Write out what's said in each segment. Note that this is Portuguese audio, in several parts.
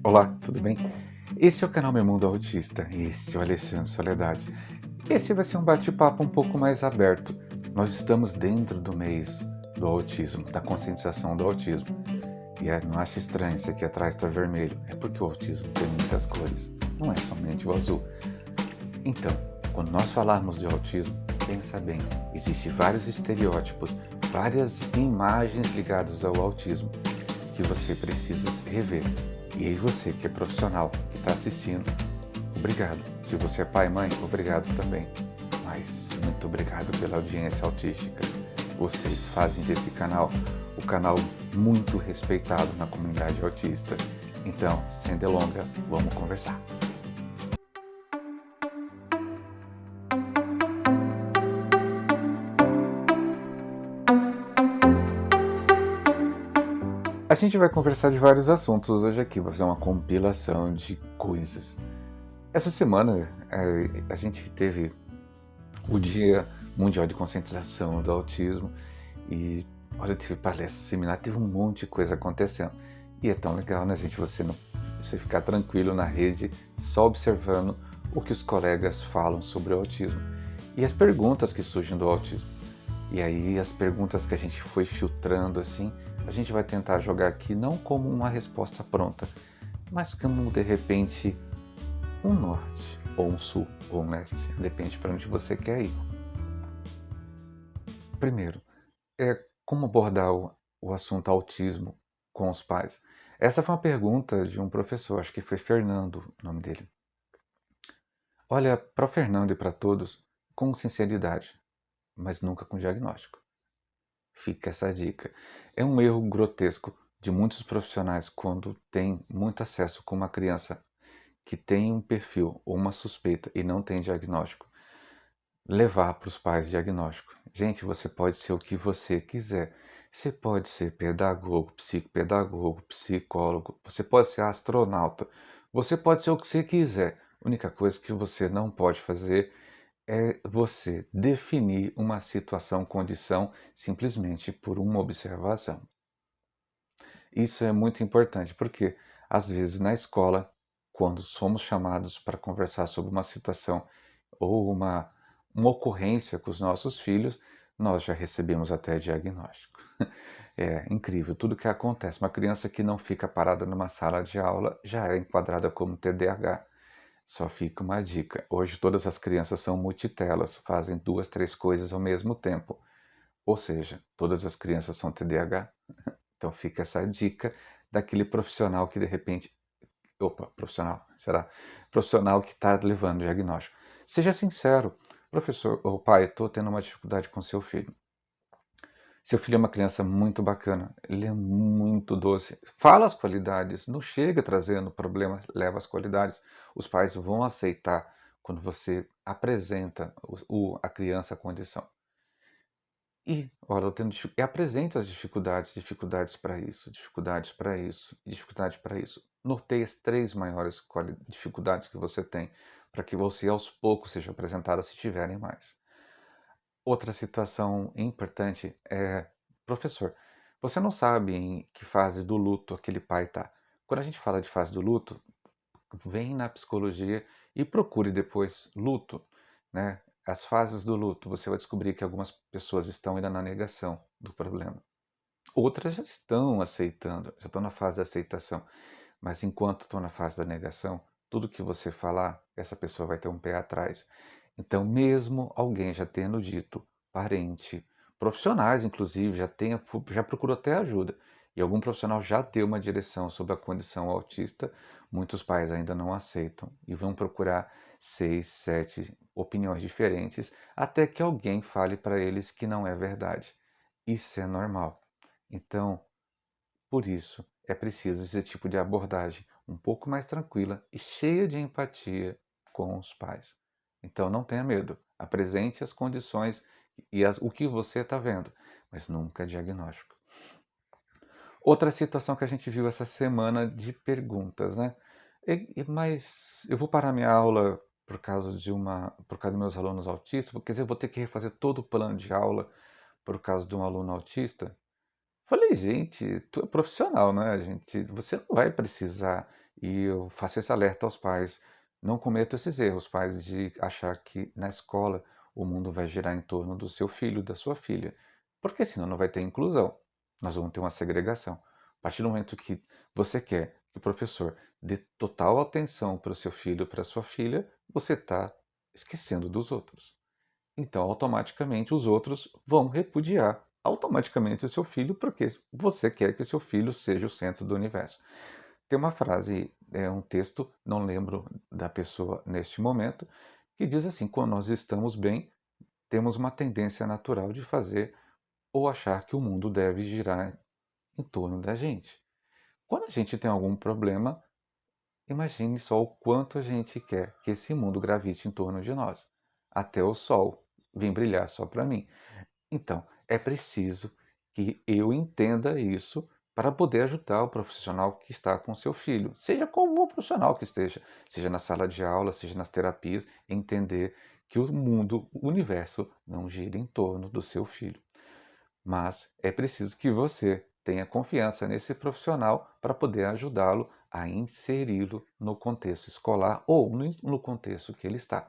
Olá, tudo bem? Esse é o canal Meu Mundo Autista, esse é o Alexandre Soledade. Esse vai ser um bate-papo um pouco mais aberto. Nós estamos dentro do mês do autismo, da conscientização do autismo. E não acha estranho, esse aqui atrás está vermelho. É porque o autismo tem muitas cores, não é somente o azul. Então, quando nós falarmos de autismo, pensa bem, existem vários estereótipos, várias imagens ligadas ao autismo que você precisa rever. E aí você que é profissional, que está assistindo, obrigado. Se você é pai e mãe, obrigado também. Mas muito obrigado pela audiência autística. Vocês fazem desse canal o canal muito respeitado na comunidade autista. Então, sem delonga, vamos conversar. A gente vai conversar de vários assuntos hoje aqui, vou fazer uma compilação de coisas. Essa semana a gente teve o Dia Mundial de Conscientização do Autismo e olha, tive palestra, seminário, teve um monte de coisa acontecendo. E é tão legal, né, gente, você ficar tranquilo na rede, só observando o que os colegas falam sobre o autismo e as perguntas que surgem do autismo. E aí as perguntas que a gente foi filtrando assim, a gente vai tentar jogar aqui não como uma resposta pronta, mas como de repente um norte, ou um sul, ou um leste, depende para onde você quer ir. Primeiro, como abordar o assunto autismo com os pais? Essa foi uma pergunta de um professor, acho que foi Fernando o nome dele. Olha, para o Fernando e para todos, com sinceridade, mas nunca com diagnóstico. Fica essa dica. É um erro grotesco de muitos profissionais quando têm muito acesso com uma criança que tem um perfil ou uma suspeita e não tem diagnóstico, levar para os pais diagnóstico. Gente, você pode ser o que você quiser. Você pode ser pedagogo, psicopedagogo, psicólogo, você pode ser astronauta, você pode ser o que você quiser. A única coisa que você não pode fazer é você definir uma situação, condição, simplesmente por uma observação. Isso é muito importante, porque às vezes na escola, quando somos chamados para conversar sobre uma situação ou uma ocorrência com os nossos filhos, nós já recebemos até diagnóstico. É incrível, tudo que acontece. Uma criança que não fica parada numa sala de aula já é enquadrada como TDAH. Só fica uma dica: hoje todas as crianças são multitelas, fazem 2, 3 coisas ao mesmo tempo. Ou seja, todas as crianças são TDAH. Então fica essa dica daquele profissional que de repente... Opa, profissional, será? Profissional que está levando o diagnóstico. Seja sincero, professor ou pai, estou tendo uma dificuldade com seu filho. Seu filho é uma criança muito bacana, ele é muito doce. Fala as qualidades, não chega trazendo problemas, leva as qualidades. Os pais vão aceitar quando você apresenta a criança a condição. E, olha, apresente as dificuldades para isso, dificuldades para isso, dificuldade para isso. Norteie as 3 maiores dificuldades que você tem, para que você aos poucos seja apresentada se tiverem mais. Outra situação importante é, professor, você não sabe em que fase do luto aquele pai está. Quando a gente fala de fase do luto, vem na psicologia e procure depois luto, né? As fases do luto, você vai descobrir que algumas pessoas estão ainda na negação do problema. Outras já estão aceitando, já estão na fase da aceitação. Mas enquanto estão na fase da negação, tudo que você falar, essa pessoa vai ter um pé atrás. Então, mesmo alguém já tendo dito, parente, profissionais inclusive, já procurou até ajuda, e algum profissional já deu uma direção sobre a condição autista, muitos pais ainda não aceitam e vão procurar 6, 7 opiniões diferentes, até que alguém fale para eles que não é verdade. Isso é normal. Então, por isso, é preciso esse tipo de abordagem um pouco mais tranquila e cheia de empatia com os pais. Então não tenha medo, apresente as condições e o que você está vendo, mas nunca diagnóstico. Outra situação que a gente viu essa semana de perguntas, né? Mas eu vou parar minha aula por causa dos meus alunos autistas, quer dizer, eu vou ter que refazer todo o plano de aula por causa de um aluno autista? Falei: "Gente, tu é profissional, né, gente, você não vai precisar E eu faço esse alerta aos pais, não cometam esses erros, pais, de achar que na escola o mundo vai girar em torno do seu filho, da sua filha, porque senão não vai ter inclusão, nós vamos ter uma segregação. A partir do momento que você quer que o professor dê total atenção para o seu filho, para a sua filha, você está esquecendo dos outros. Então, automaticamente, os outros vão repudiar automaticamente o seu filho, porque você quer que o seu filho seja o centro do universo. Tem uma frase, é um texto, não lembro da pessoa neste momento, que diz assim: quando nós estamos bem, temos uma tendência natural de fazer ou achar que o mundo deve girar em torno da gente. Quando a gente tem algum problema, imagine só o quanto a gente quer que esse mundo gravite em torno de nós. Até o sol vir brilhar só para mim. Então, é preciso que eu entenda isso para poder ajudar o profissional que está com seu filho, seja qual bom profissional que esteja, seja na sala de aula, seja nas terapias, entender que o mundo, o universo, não gira em torno do seu filho. Mas é preciso que você tenha confiança nesse profissional para poder ajudá-lo a inseri-lo no contexto escolar ou no contexto que ele está.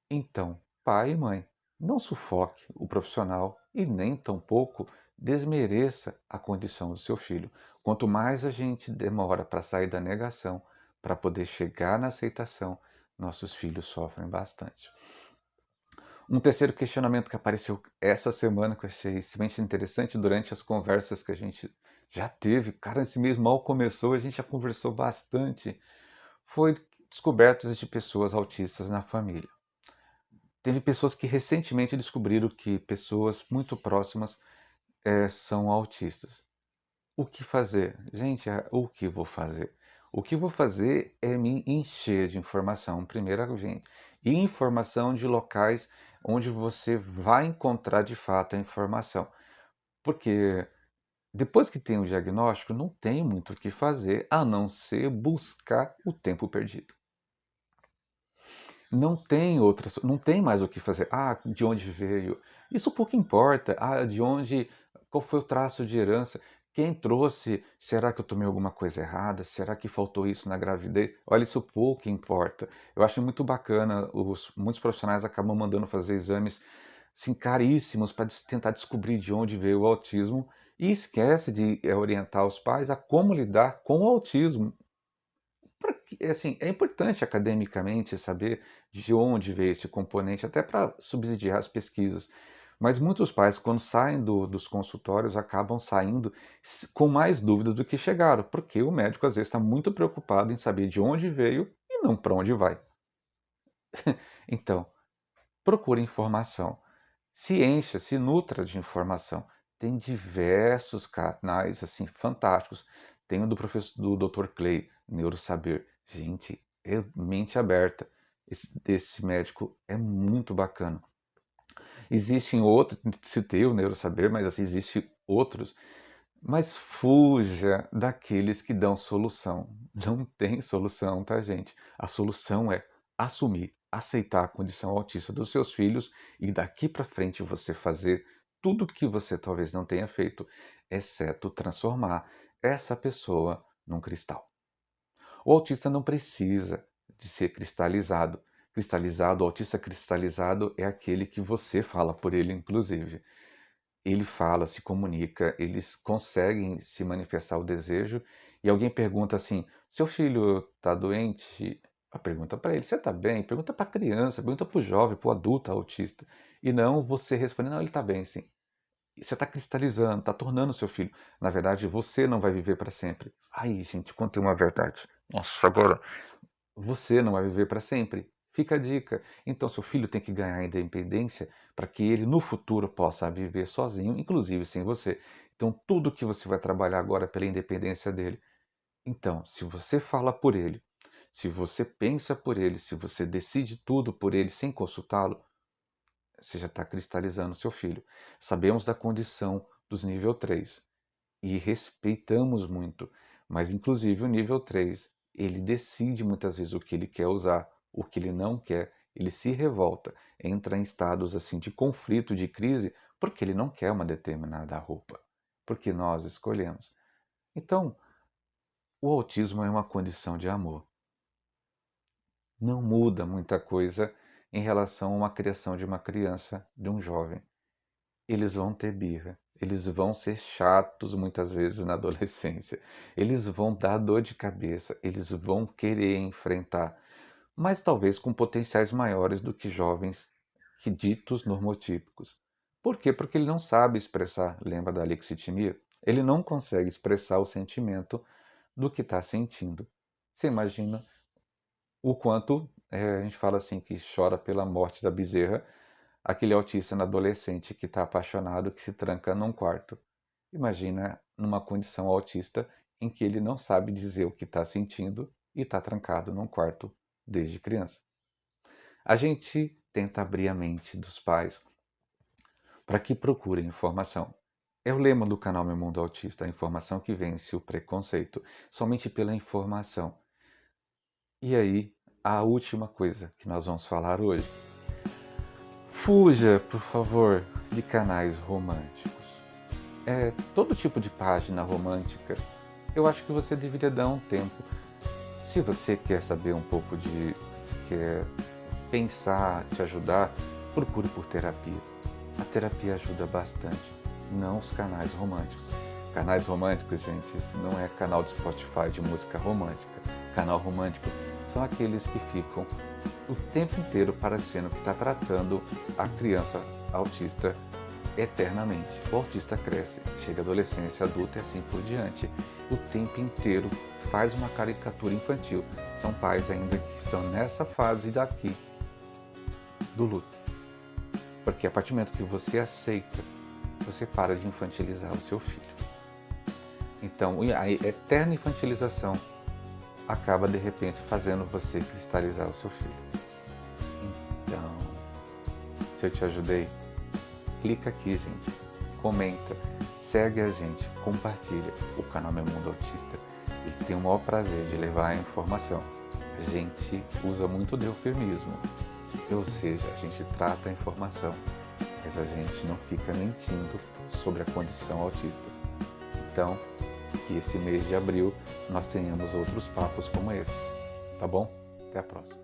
Então, pai e mãe, não sufoque o profissional e nem tampouco desmereça a condição do seu filho. Quanto mais a gente demora para sair da negação, para poder chegar na aceitação, nossos filhos sofrem bastante. Um terceiro questionamento que apareceu essa semana, que eu achei extremamente interessante durante as conversas que a gente já teve, cara, esse mês mal começou, a gente já conversou bastante, foi descobertas de pessoas autistas na família. Teve pessoas que recentemente descobriram que pessoas muito próximas são autistas. O que fazer? Gente, o que vou fazer? O que vou fazer é me encher de informação, primeiramente, e informação de locais onde você vai encontrar de fato a informação. Porque depois que tem o diagnóstico, não tem muito o que fazer a não ser buscar o tempo perdido. Não tem mais o que fazer. Ah, de onde veio? Isso pouco importa. Ah, de onde, qual foi o traço de herança? Quem trouxe? Será que eu tomei alguma coisa errada? Será que faltou isso na gravidez? Olha, isso pouco importa. Eu acho muito bacana, muitos profissionais acabam mandando fazer exames assim, caríssimos para tentar descobrir de onde veio o autismo e esquece de orientar os pais a como lidar com o autismo. Assim, é importante academicamente saber de onde veio esse componente, até para subsidiar as pesquisas. Mas muitos pais, quando saem dos consultórios, acabam saindo com mais dúvidas do que chegaram, porque o médico às vezes está muito preocupado em saber de onde veio e não para onde vai. Então, procure informação, se encha, se nutra de informação. Tem diversos canais assim fantásticos. Tem o do professor do Dr. Clay, Neurosaber. Gente, é mente aberta. Esse médico é muito bacana. Existem outros, citei o Neurosaber, mas assim, existem outros. Mas fuja daqueles que dão solução. Não tem solução, tá, gente? A solução é assumir, aceitar a condição autista dos seus filhos e daqui para frente você fazer tudo que você talvez não tenha feito, exceto transformar essa pessoa num cristal. O autista não precisa de ser cristalizado. Cristalizado, o autista cristalizado é aquele que você fala por ele, inclusive. Ele fala, se comunica, eles conseguem se manifestar o desejo. E alguém pergunta assim: seu filho está doente? A pergunta para ele: você está bem? Pergunta para a criança, pergunta para o jovem, para o adulto autista. E não você responder: não, ele está bem, sim. Você está cristalizando, está tornando seu filho. Na verdade, você não vai viver para sempre. Ai, gente, contei uma verdade. Nossa, agora. Você não vai viver para sempre. Fica a dica. Então, seu filho tem que ganhar independência para que ele no futuro possa viver sozinho, inclusive sem você. Então, tudo que você vai trabalhar agora é pela independência dele. Então, se você fala por ele, se você pensa por ele, se você decide tudo por ele sem consultá-lo, você já está cristalizando seu filho. Sabemos da condição dos nível 3 e respeitamos muito, mas inclusive o nível 3 ele decide muitas vezes o que ele quer usar, o que ele não quer, ele se revolta, entra em estados assim de conflito, de crise, porque ele não quer uma determinada roupa, porque nós escolhemos. Então, O autismo é uma condição de amor. Não muda muita coisa em relação a uma criação de uma criança, de um jovem. Eles vão ter birra, eles vão ser chatos muitas vezes na adolescência, eles vão dar dor de cabeça, eles vão querer enfrentar, mas talvez com potenciais maiores do que jovens que ditos normotípicos. Por quê? Porque ele não sabe expressar, lembra da alexitimia? Ele não consegue expressar o sentimento do que está sentindo. Você imagina o quanto, a gente fala assim, que chora pela morte da bezerra, aquele autista na adolescente que está apaixonado, que se tranca num quarto. Imagina numa condição autista em que ele não sabe dizer o que está sentindo e está trancado num quarto desde criança. A gente tenta abrir a mente dos pais para que procurem informação. É o lema do canal Meu Mundo Autista, a informação que vence o preconceito, somente pela informação. E aí, a última coisa que nós vamos falar hoje. Fuja, por favor, de canais românticos. Todo tipo de página romântica, eu acho que você deveria dar um tempo. Se você quer saber um pouco quer pensar, te ajudar, procure por terapia. A terapia ajuda bastante, não os canais românticos. Canais românticos, gente, isso não é canal de Spotify de música romântica. Canal romântico são aqueles que ficam o tempo inteiro parecendo que está tratando a criança autista eternamente. O autista cresce, chega à adolescência adulta e assim por diante. O tempo inteiro faz uma caricatura infantil. São pais ainda que estão nessa fase daqui do luto. Porque a partir do momento que você aceita, você para de infantilizar o seu filho. Então, a eterna infantilização acaba de repente fazendo você cristalizar o seu filho. Então, se eu te ajudei, clica aqui, gente, comenta, segue a gente, compartilha. O canal Meu Mundo Autista, ele tem o maior prazer de levar a informação. A gente usa muito o eufemismo, ou seja, a gente trata a informação, mas a gente não fica mentindo sobre a condição autista. Então, que esse mês de abril nós tenhamos outros papos como esse, tá bom? Até a próxima.